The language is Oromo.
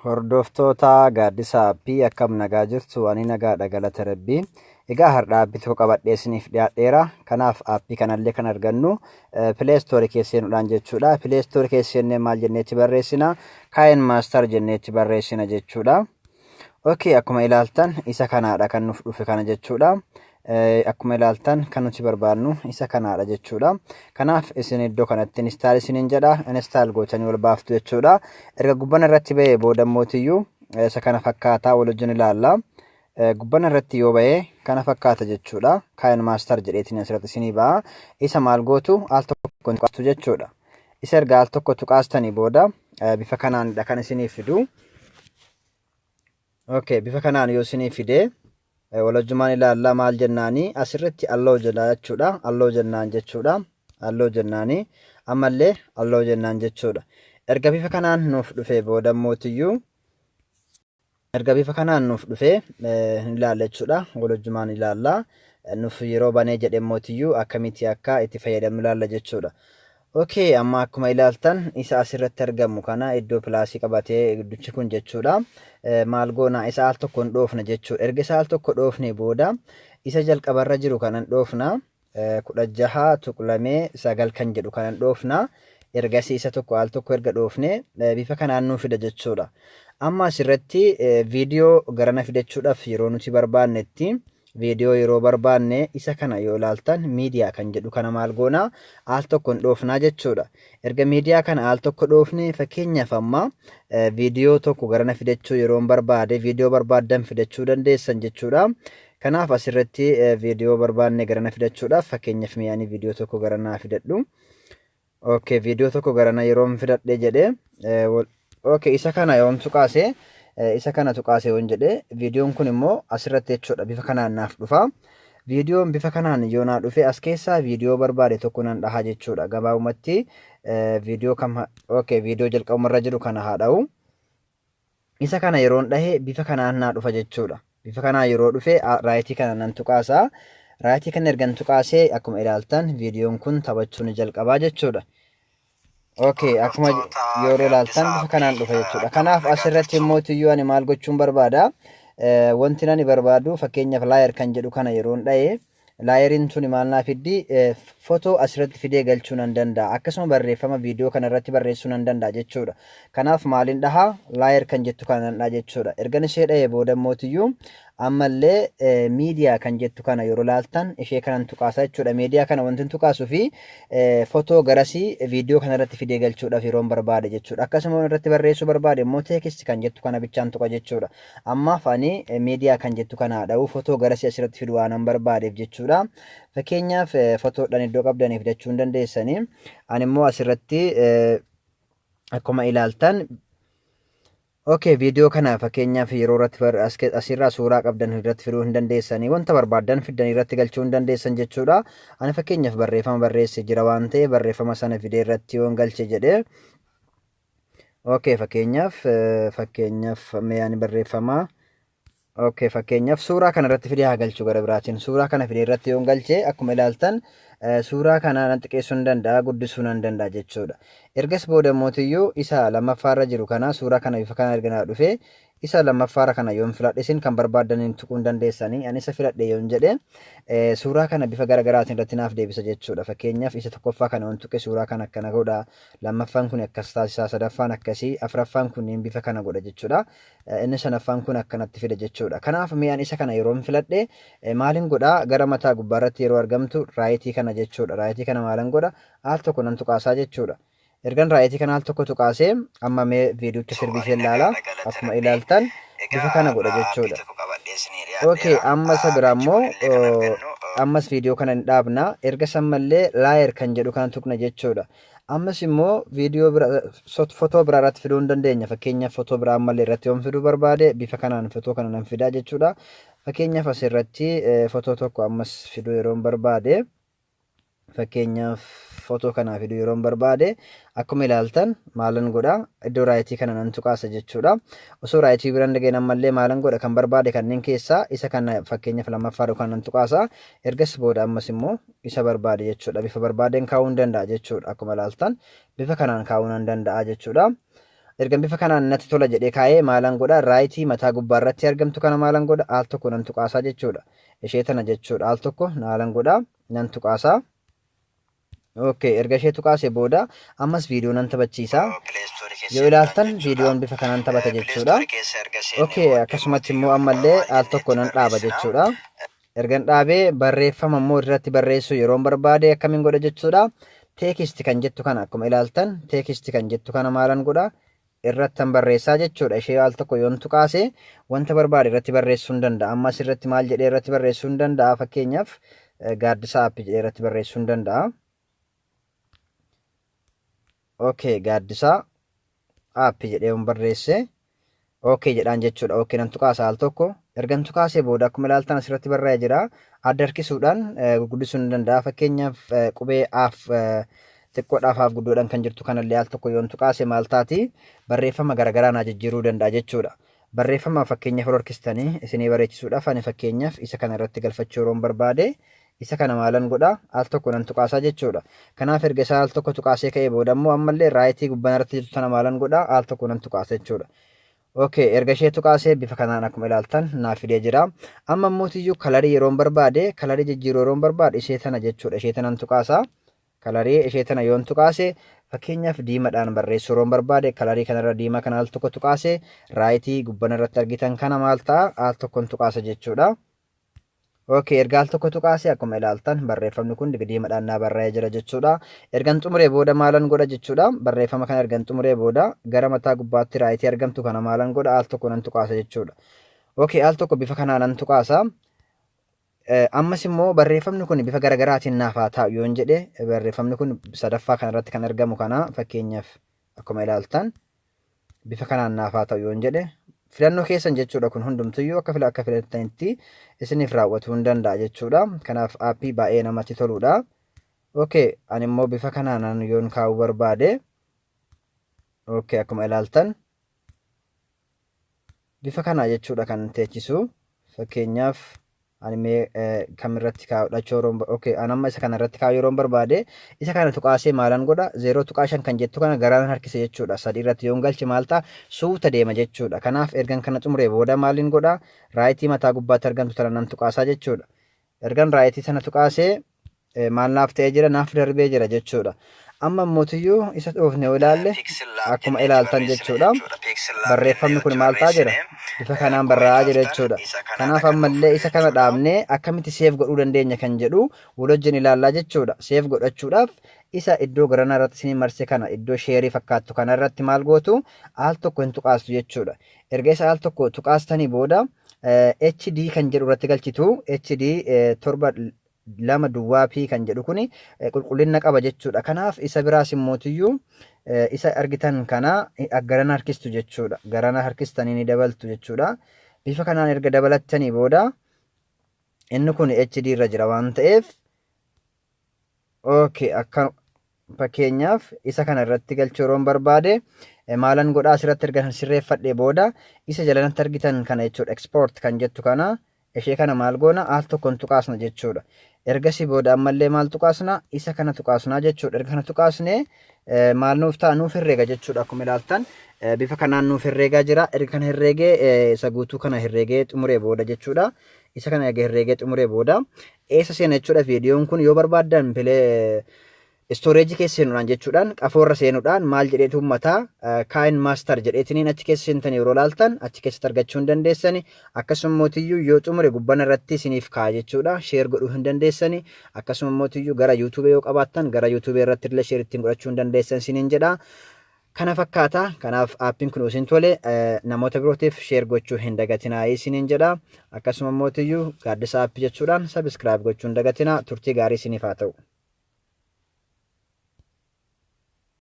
Hordoftoota Gaaddisa Aappii akkam nagaa jirtu ani nagaadha galata rabbii. Egaa har'a aappii tokko qabadhee isiniif dhiyaadheera. Kanaaf aappii kanallee kan argannu Play Store keesseenuudhaan jechuudha. Play Store keesseennee maal jenneetti barreessina? KineMaster jenneetti barreessina jechuudha. Okay, akkuma ilaaltan isa kanaadha kan nuuf dhufe kana jechuudha. Akkuma ilaaltan kan nuti barbaannu isa kanaadha jechuudha. Kanaaf isin iddoo kanatti install isiniin jedha. Install gootanii ol baaftu jechuudha. Erga gubbaan irratti ba'ee booda mootiyyuu isa kana fakkaataa wal wajjin ilaalla. Gubbaan irratti yoo ba'ee kana fakkaata jechuudha. KineMaster jedheetiin asirratti isinii ba'a. Isa maal gootu al tokko tuqaatu jechuudha. Isa erga al tokko tuqaastanii booda bifa kanaanidha kan isinii fidu. Okay, bifa kanaan yoo isinii fidee walajjumaan ilaallaa maal jennaanii asirratti alloo jedha jechuudha. Alloo jennaan jechuudha. Alloo jennaanii ammallee alloo jennaan jechuudha. Erga bifa kanaan nuuf dhufee booda mootiyyuu erga bifa kanaan nuuf dhufee ilaalla jechuudha. Walajjumaan ilaallaa nuuf yeroo banee jedhe mootiyyuu akkamitti akka itti fayyadamnu ilaalla jechuudha. Okay, amma akkuma ilaaltan isa asirratti argamu kana iddoo pilaasii qabatee gidduchi kun jechuudha. Maal goona isa al tokkoon dhoofna jechuudha. Erga isa al tokko dhoofne booda isa jalqabarra jiru kanan dhoofna 16 tuqlamee 9 kan jedhu kanan dhoofna. Ergasii isa tokko al tokko erga dhoofne bifa kanaan nuuf fida jechuudha. Amma asirratti viidiyoo garana fidachuudhaaf yeroo nuti barbaannetti viidiyoo yeroo barbaanne isa kana yoo ilaaltan miidiyaa kan jedhu kana maal goona al tokkoon dhoofnaa jechuudha. Erga miidiyaa kana al tokko dhoofne fakkeenyaaf amma viidiyoo tokko garana fidachuu yeroo barbaade viidiyoo barbaaddan fidachuu dandeessan jechuudha. Kanaaf asirratti viidiyoo barbaanne garana fidachuudhaaf fakkeenyaaf mi'aanii viidiyoo tokko garanaa fidadhu. Okay, viidiyoo tokko garana yeroo fidadhe jedhe okay, isa kana yoon tuqaase isa kana tuqaase yoon jedhe viidiyoon kun immoo asirratti jechuudha bifa kanaan naaf dhufa. Viidiyoon bifa kanaan yoo naa dhufe as keessaa viidiyoo barbaade tokko nan dhaha jechuudha. Gabaabumatti viidiyoo kam okay, viidiyoo jalqabumarra jiru kana haa dha'u. Isa kana yeroon dhahe bifa kanaan naa dhufa jechuudha. Bifa kanaan yeroo dhufe raayitii kana nan tuqaasa. Raayitii kana ergan tuqaasee akkuma ilaaltan viidiyoon kun taphachuu ni jalqabaa jechuudha. Okay, akkuma yeroo ilaaltan bifa kanaan dhufa jechuudha. Kanaaf asirratti mootiyyuu ani maal gochuun barbaada? Wanti ani barbaadu fakkeenyaaf laayer kan jedhu kana yeroon dhahe laayeriin tuni maal naa fiddi footoo asirratti fidee galchuu nan danda'a. Akkasuma barreeffama viidiyoo kana irratti barreessuu nan danda'a jechuudha. Kanaaf maaliin dhaha laayer kan jettu kana nan dhaha jechuudha. Ergan ishee dhahee booda mootiyyuu ammallee miidiyaa kan jettu kana yeroo ilaaltan ishee kanan tuqaasa jechuudha. Miidiyaa kana wanti tuqaasuu fi footoo garasii viidiyoo kana irratti fidee galchuudhaaf yeroon barbaade jechuudha. Akkasuma irratti barreessuu barbaade immoo teekist kan jettu kana bichaan tuqa jechuudha. Ammaaf ani miidiyaa kan jettu kana dha'u footoo garasii asirratti fiduu waanan barbaadeef jechuudha. Fakkeenyaaf footoodhaan iddoo qabdanii fidachuu hin dandeessanii. Ani immoo asirratti akkuma ilaaltan okay, viidiyoo kana fakkeenyaaf yeroo irratti asirraa suuraa qabdan irratti fiduu hin dandeessanii wanta barbaaddan fidanii irratti galchuu hin dandeessan jechuudha. Ani fakkeenyaaf barreeffama barreesse jira waan ta'eef barreeffama sana fidee irratti yoon galche jedhee okay, fakkeenyaaf meeyaan barreeffama okay, fakkeenyaaf suuraa kana irratti fidee haa galchuu gara biraatiin suuraa kana fidee irratti yoon galche akkuma ilaaltan suuraa kana nan xiqqeessuu hin danda'a guddisuu nan danda'a jechuudha. Ergas booda mootiyyuu isa lammaffaarra jiru kana suuraa kana bifa kana erga naa dhufe isa lammaffaarra kana yoon filadhe isin kan barbaadaniin tuquu hin dandeessanii ani isa filadhe yoon jedhe suuraa kana bifa garaagaraatiin irratti naaf deebisa jechuudha. Fakkeenyaaf isa tokkoffaa kana yoon tuqe suuraa kana akkana godha, lammaffaan kun akkas taasisaa, sadaffaan akkasii, afuraffaan kunniin bifa kana godha jechuudha. Inni shanaffaan kun akkanatti fida jechuudha. Kanaaf mi'aan isa kana yeroon filadhe maalin godha gara mataa gubbaarratti yeroo argamtu raayitii kana jechuudha. Raayitii kana maalin godha al tokko nan tuqaasaa jechuudha. Ergan raayitii kana al tokko tuqaasee amma mee viidiyootti sirbisee ilaala. Akkuma ilaaltan bifa kana godha jechuudha. Okay, amma isa biraa immoo ammas viidiyoo kana ni dhaabna. Erga sammallee laayer kan jedhu kana tuqna jechuudha. Ammas immoo viidiyoo footoo biraa irratti fiduu hin dandeenya. Fakkeenyaaf footoo biraa ammallee irratti yoon fiduu barbaade bifa kanaan footoo kana nan fidaa jechuudha. Fakkeenyaaf asirratti footoo tokko ammas fiduu yeroon barbaade fakkeenyaaf footoo kana fiduu yeroon barbaade akkuma ilaaltan maalan godha iddoo raayitii kana nan tuqaasa jechuudha. Osoo raayitii biraan dhageen ammallee maalan godha kan barbaade kanneen keessaa isa kana fakkeenyaaf lammaffaa yookaan nan tuqaasa. Ergas booda ammas immoo isa barbaade jechuudha. Bifa barbaadeen kaa'uu hin danda'a jechuudha. Akkuma ilaaltan bifa kanaan kaa'uu nan danda'a jechuudha. ergan bifa kanaan natti tola jedhee kaa'ee maalan godha raayitii mataa gubbaa irratti argamtu kana maalan godha al tokko nan tuqaasaa jechuudha. Ishee tana jechuudha al tokko maalan godha nan tuqaasaa. Okay, erga ishee tuqaasee booda ammas viidiyoo nan taphachiisa. Yoo ilaaltan viidiyoon bifa kanaan taphata jechuudha. Okay, akkasumatti immoo ammallee al tokko nan dhaaba jechuudha. Ergan dhaabee barreeffama immoo irratti barreessuu yeroon barbaade akkamiin godha jechuudha. Teekistii kan jettu kana akkuma ilaaltan teekistii kan jettu kana maalan godha irrattan barreessaa jechuudha. Ishee al tokko yoon tuqaase wanta barbaade irratti barreessuu hin danda'a. Ammas irratti maal jedhee irratti barreessuu hin danda'a. Fakkeenyaaf gaaddisa aappii jedhee irratti barreessuu hin danda'a. Okay, gaaddisa aappii jedhee yoon barreesse okay jedhaan jechuudha. Okay nan tuqaasa al tokko. Ergan tuqaasee booda akkuma ilaaltan asirratti barraa'ee jira. Adda harkisuudhaan guddisuu ni danda'a. Fakkeenyaaf qubee aaf xiqqoodhaaf haaf guddoodhaan kan jirtu kanallee al tokko yoon tuqaase maal taati barreeffama garaagaraa naa jijjiiruu danda'a jechuudha. Barreeffama fakkeenyaaf horkistanii isinii bareechisuudhaaf ani fakkeenyaaf isa kana irratti galfachuu yeroon barbaade isa kana maalan godha al tokko nan tuqaasaa jechuudha. Kanaaf erga isaa al tokko tuqaasee ka'ee booda immoo ammallee raayitii gubbaan irratti jirtu tana maalan godha al tokko nan tuqaasa jechuudha. Okay, erga ishee tuqaasee bifa kanaan akkuma ilaaltan naaf fidee jira. Amma immoo kalarii yeroon barbaade kalarii jijjiiruu yeroon barbaade ishee tana jechuudha. Ishee tanan tuqaasa. Kalarii ishee tana yoon tuqaase fakkeenyaaf diimaadhaan barreessuu yeroon barbaade kalarii kanarra diimaa kana al tokko tuqaase raayitii gubbaan irratti argitan kana maal ta'a al tokkoon tuqaasa jechuudha. Okay, erga al tokko tuqaase akkuma ilaaltan barreeffamni kun diimaadhaan naa barraa'ee jira jechuudha. Ergan xumuree booda maalan godha jechuudha. Barreeffama kana ergan xumuree booda gara mataa gubbaatti raayitii argamtu kana maalan godha al tokko nan tuqaasa jechuudha. Okay, al tokko bifa kanaan nan tuqaasa. Ammas immoo barreeffamni kun bifa garaagaraatiin naaf haa ta'u yoon jedhe barreeffamni kun sadaffaa kanarratti kan argamu kana fakkeenyaaf akkuma ilaaltan bifa kanaan naaf haa ta'u yoon jedhe filannoo keessan jechuudha. Kun hundumtuyyuu akka filattanitti isiniif raawwatuu hin danda'a jechuudha. Kanaaf aappii baay'ee namatti toludha. Okay, ani immoo bifa kanaan yoon kaa'uu barbaade okay akkuma ilaaltan bifa kanaa jechuudha kan teechisu. Fakkeenyaaf ani mee kamirratti kaa'udhachuu yeroon okay anamma isa kana irratti kaa'uu yeroon barbaade isa kana tuqaasee maalan godha 0.5 kan jettu kana garaan harkise jechuudha. 3 irratti yoon galche maal ta'a suuta deema jechuudha. Kanaaf ergan kana xumuree booda maalin godha raayitii mataa gubbaatti argamtu tana nan tuqaasaa jechuudha. Ergan raayitii sana tuqaasee maal naaf ta'ee jira naaf darbee jira jechuudha. Amma mootiyyuu isa dhoofne yoo ilaalle akkuma ilaaltan jechuudha. Barreeffamni kun maal ta'a jira bifa kanaan barraa'aa jira jechuudha. Kanaaf ammallee isa kana dhaabnee akkamitti seef godhuu dandeenya kan jedhu wajjin ilaallaa jechuudha. Seef godhachuudhaaf isa iddoo garanaa irratti isin marse kana iddoo sheerii fakkaattu kana irratti maal gootu al tokko hin tuqaastu jechuudha. Erga isa al tokko tuqaastanii booda HD kan jedhu irratti galchitu HD 7 duwwaa P kan jedhu kuni qulqullina qaba jechuudha. Kanaaf isa biraas immootiyyuu isa argitan kana garana harkistu jechuudha. Garana harkistanii ni dabaltu jechuudha. Bifa kanaan erga dabalattanii booda inni kun HD irra jira waan ta'eef okay akka fakkeenyaaf isa kana irratti galchuu yeroon barbaade maalan godhaa asirratti erga sirreeffadhee booda isa jalanatti argitan kana jechuudha. Export kan jettu kana ishee kana maal goona al tokkoon tuqaasna jechuudha. Ergasii booda ammallee maal tuqaasna isa kana tuqaasnaa jechuudha. Erga kana tuqaasnee maal nuuf ta'a nuuf herreega jechuudha. Akkuma ilaaltan bifa kanaan nuuf herreegaa jira. Erga kana herreegee isa guutuu kana herreegee xumuree booda jechuudha. Isa kana herreegee xumuree booda eessa seena jechuudha. Viidiyoon kun yoo barbaaddan Storage keessa seenuudhaan jechuudhaan qafoorra seenuudhaan maal jedheetu uummataa kaayin maaster jedheetiniin achi keessa seentanii yeroo ilaaltan achi keessatti argachuu hin dandeessani. Akkasuma mootiyyuu yoo xumure gubbaan irratti isiniif kaa'a jechuudha. Sheer godhuu hin dandeessani. Akkasuma mootiyyuu gara YouTube yoo qabaattan gara YouTube irratti illee sheer ittiin godhachuu hin dandeessan isiniin jedha. Kana fakkaata. Kanaaf aappiin kun isin tole namoota birootiif sheer gochuu hin dagatinaa isiniin jedha. Akkasuma mootiyyuu gaaddisa aappii jechuudhaan sabiskiraayib gochuu hin dagatinaa. Turtii gaarii isiniif haa ta'u.